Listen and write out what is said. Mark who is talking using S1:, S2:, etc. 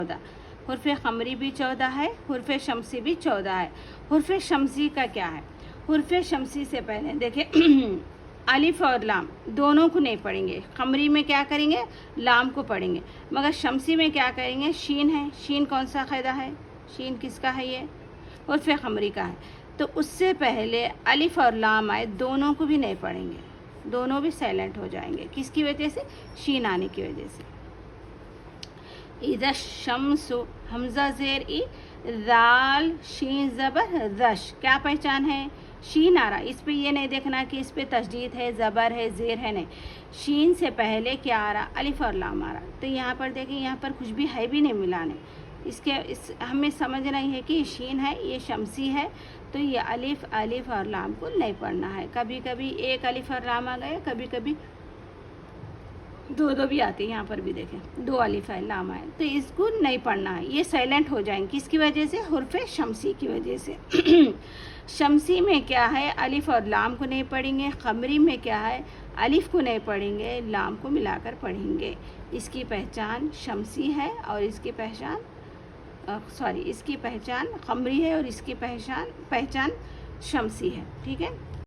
S1: 14, हुर्फ खमरी भी 14 है, हुर्फ शमसी भी 14 है। हुर्फ शमसी का क्या है? हुर्फ शमसी से पहले देखिए अलिफ और लाम दोनों को नहीं पढ़ेंगे। खमरी में क्या करेंगे? लाम को पढ़ेंगे, मगर शमसी में क्या करेंगे? शीन है। शीन कौन सा क़ायदा है? शीन किसका है? ये हुर्फ खमरी का है। तो उससे पहले अलिफ और लाम आए, दोनों को भी नहीं पढ़ेंगे, दोनों भी साइलेंट हो जाएंगे। किसकी वजह से? शीन आने की वजह से। इधर शम्सु हमजा ज़ेर ई, दाल शीन ज़बर रश, क्या पहचान है? शीन आ रहा। इस पे ये नहीं देखना कि इस पे तशदीद है, ज़बर है, ज़ेर है, नहीं। शीन से पहले क्या आ रहा? अलिफ और लाम आ रहा। तो यहाँ पर देखिए, यहाँ पर कुछ भी है भी नहीं मिलाने। इस हमें समझना ही है कि ये शीन है, ये शमसी है, तो ये अलिफ और लाम को नहीं पढ़ना है। कभी कभी एक अलिफ और लाम आ गया, कभी कभी दो भी आते हैं। यहाँ पर भी देखें, 2 अलिफ है, लाम आए, तो इसको नहीं पढ़ना है। ये साइलेंट हो जाएंगे। किसकी वजह से? हुर्फ शमसी की वजह से। शमसी में क्या है? अलिफ और लाम को नहीं पढ़ेंगे। खमरी में क्या है? अलिफ को नहीं पढ़ेंगे, लाम को मिलाकर पढ़ेंगे। इसकी पहचान शमसी है और इसकी पहचान खमरी है और इसकी पहचान शमसी है। ठीक है।